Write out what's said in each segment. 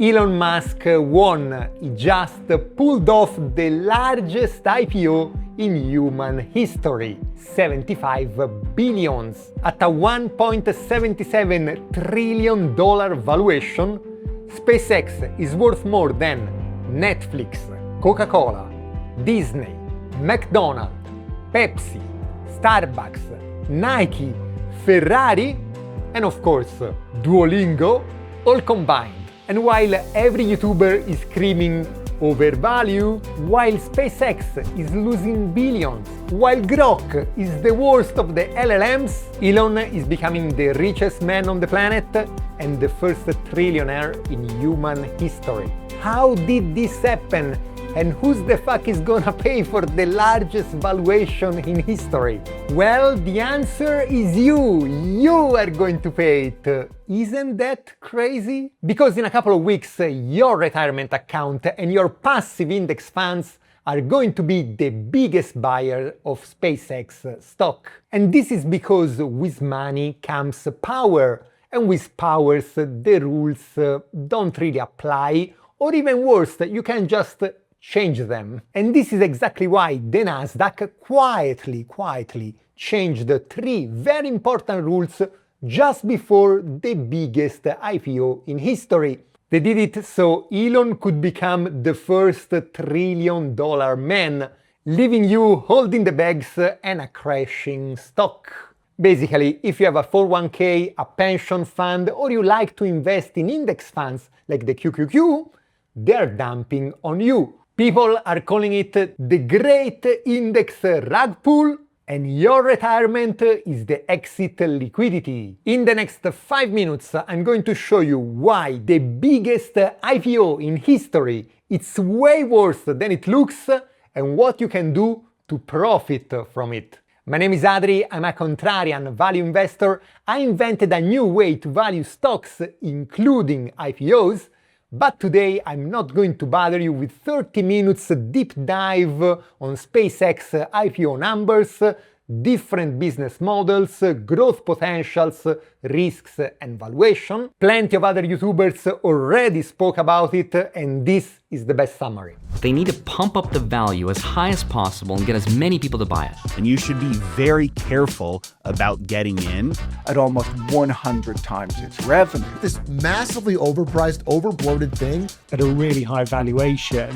Elon Musk won. He just pulled off the largest IPO in human history, 75 billions. At a $1.77 trillion valuation, SpaceX is worth more than Netflix, Coca-Cola, Disney, McDonald's, Pepsi, Starbucks, Nike, Ferrari, and of course, Duolingo, all combined. And while every YouTuber is screaming overvalue, while SpaceX is losing billions, while Grok is the worst of the LLMs, Elon is becoming the richest man on the planet and the first trillionaire in human history. How did this happen? And who's the fuck is gonna pay for the largest valuation in history? Well, the answer is you! You are going to pay it! Isn't that crazy? Because in a couple of weeks, your retirement account and your passive index funds are going to be the biggest buyer of SpaceX stock. And this is because with money comes power, and with powers the rules don't really apply, or even worse, you can just change them. And this is exactly why the Nasdaq quietly changed 3 very important rules just before the biggest IPO in history. They did it so Elon could become the first $1 trillion man, leaving you holding the bags and a crashing stock. Basically, if you have a 401k, a pension fund, or you like to invest in index funds like the QQQ, they're dumping on you. People are calling it the Great Index Rug Pull, and your retirement is the exit liquidity. In the next 5 minutes, I'm going to show you why the biggest IPO in history is way worse than it looks, and what you can do to profit from it. My name is Adri, I'm a contrarian value investor. I invented a new way to value stocks, including IPOs. But today I'm not going to bother you with 30 minutes deep dive on SpaceX IPO numbers, different business models, growth potentials, risks and valuation. Plenty of other YouTubers already spoke about it, and this is the best summary. They need to pump up the value as high as possible and get as many people to buy it. And you should be very careful about getting in at almost 100 times its revenue. This massively overpriced, overbloated thing at a really high valuation.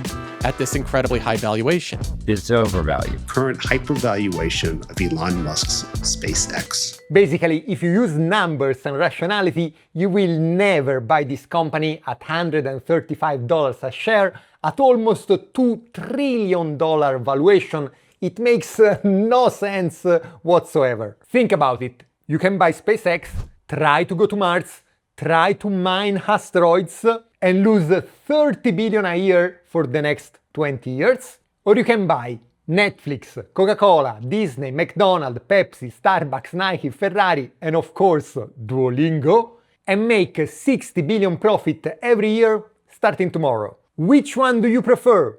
At this incredibly high valuation. It's overvalued. Current hypervaluation of Elon Musk's SpaceX. Basically, if you use numbers and rationality, you will never buy this company at $135 a share at almost a $2 trillion valuation. It makes no sense whatsoever. Think about it. You can buy SpaceX, try to go to Mars, try to mine asteroids, and lose 30 billion a year for the next 20 years. Or you can buy Netflix, Coca-Cola, Disney, McDonald's, Pepsi, Starbucks, Nike, Ferrari, and of course Duolingo, and make 60 billion profit every year starting tomorrow. Which one do you prefer?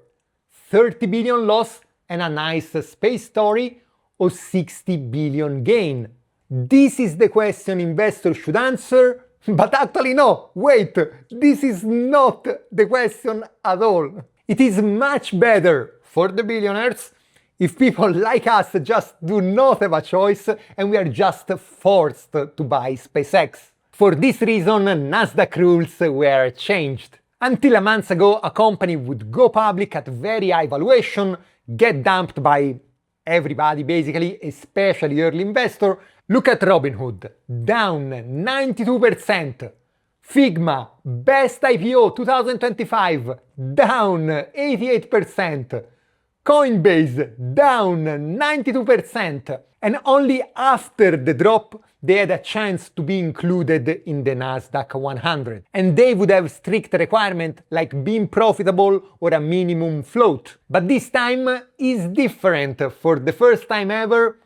30 billion loss and a nice space story, or 60 billion gain? This is the question investors should answer, but actually no, wait, this is not the question at all. It is much better for the billionaires if people like us just do not have a choice and we are just forced to buy SpaceX. For this reason, Nasdaq rules were changed. Until a month ago, a company would go public at very high valuation, get dumped by everybody basically, especially early investor. Look at Robinhood, down 92%. Figma, best IPO 2025, down 88%. Coinbase, down 92%. And only after the drop, they had a chance to be included in the Nasdaq 100. And they would have strict requirements like being profitable or a minimum float. But this time is different. For the first time ever,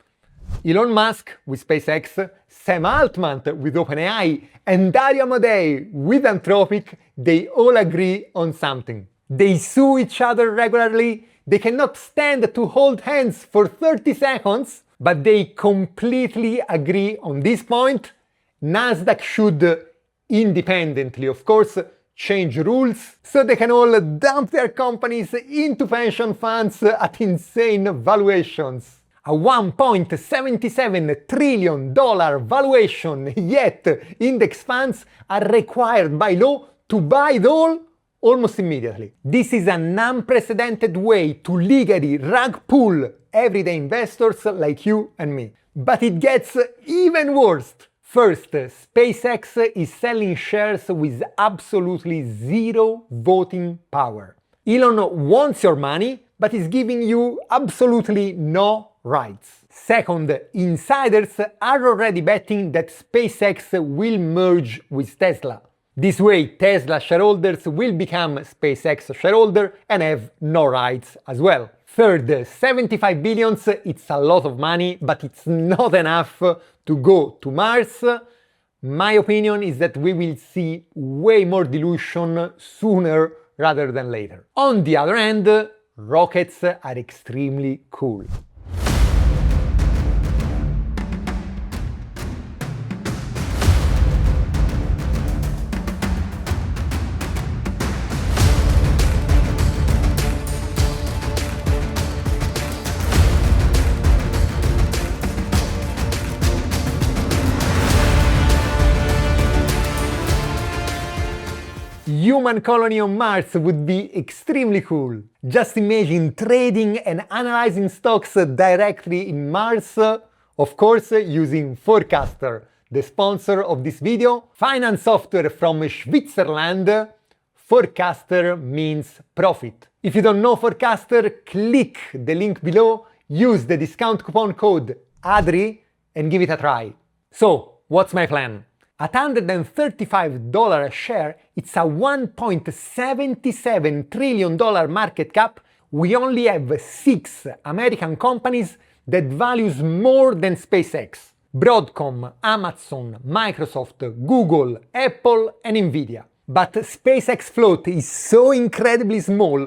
Elon Musk with SpaceX, Sam Altman with OpenAI, and Dario Amodei with Anthropic, they all agree on something. They sue each other regularly, they cannot stand to hold hands for 30 seconds, but they completely agree on this point. Nasdaq should, independently of course, change rules so they can all dump their companies into pension funds at insane valuations. A $1.77 trillion valuation, yet index funds are required by law to buy it all almost immediately. This is an unprecedented way to legally rug pull everyday investors like you and me. But it gets even worse. First, SpaceX is selling shares with absolutely zero voting power. Elon wants your money, but is giving you absolutely no rights. Second, insiders are already betting that SpaceX will merge with Tesla. This way, Tesla shareholders will become SpaceX shareholders and have no rights as well. Third, 75 billions, it's a lot of money, but it's not enough to go to Mars. My opinion is that we will see way more dilution sooner rather than later. On the other hand, rockets are extremely cool. Human colony on Mars would be extremely cool. Just imagine trading and analyzing stocks directly in Mars, of course using Forecaster, the sponsor of this video. Finance software from Switzerland. Forecaster means profit. If you don't know Forecaster, click the link below, use the discount coupon code ADRI and give it a try. So, what's my plan? At $135 a share, it's a $1.77 trillion market cap. We only have 6 American companies that values more than SpaceX: Broadcom, Amazon, Microsoft, Google, Apple and Nvidia. But SpaceX float is so incredibly small,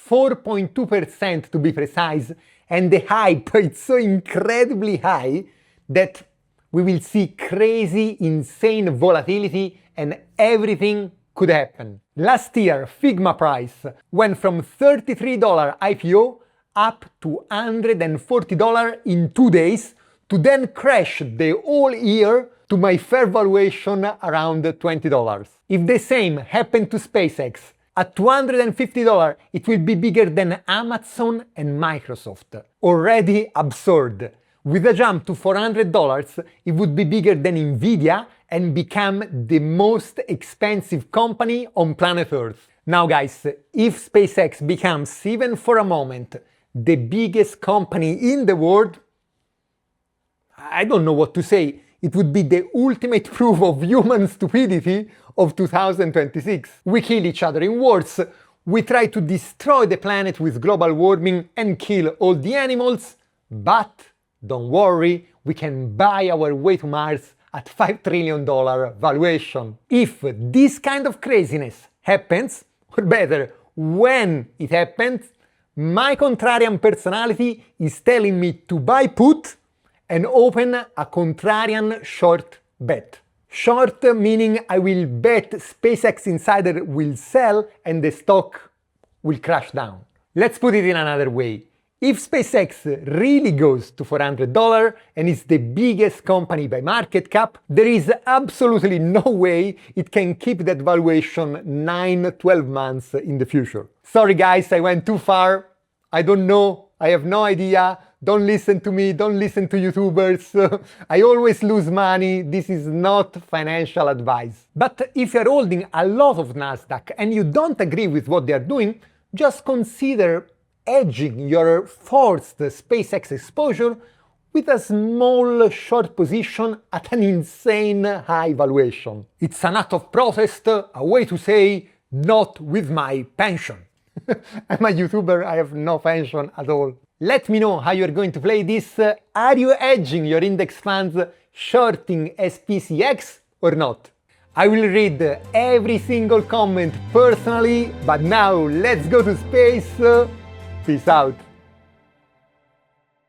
4.2% to be precise, and the hype is so incredibly high that we will see crazy, insane volatility and everything could happen. Last year, Figma price went from $33 IPO up to $140 in 2 days to then crash the whole year to my fair valuation around $20. If the same happened to SpaceX, at $250 it will be bigger than Amazon and Microsoft. Already absurd. With a jump to $400, it would be bigger than Nvidia and become the most expensive company on planet Earth. Now guys, if SpaceX becomes even for a moment the biggest company in the world, I don't know what to say. It would be the ultimate proof of human stupidity of 2026. We kill each other in wars, we try to destroy the planet with global warming and kill all the animals, but don't worry, we can buy our way to Mars at $5 trillion valuation. If this kind of craziness happens, or better, when it happens, my contrarian personality is telling me to buy put and open a contrarian short bet. Short meaning I will bet SpaceX Insider will sell and the stock will crash down. Let's put it in another way. If SpaceX really goes to $400 and is the biggest company by market cap, there is absolutely no way it can keep that valuation 9-12 months in the future. Sorry guys, I went too far. I don't know, I have no idea. Don't listen to me, don't listen to YouTubers. I always lose money, this is not financial advice. But if you're holding a lot of Nasdaq and you don't agree with what they're doing, just consider hedging your forced SpaceX exposure with a small short position at an insane high valuation. It's an act of protest, a way to say, not with my pension. I'm a YouTuber, I have no pension at all. Let me know how you're going to play this. Are you hedging your index funds shorting SPCX or not? I will read every single comment personally, but now let's go to space. Peace out.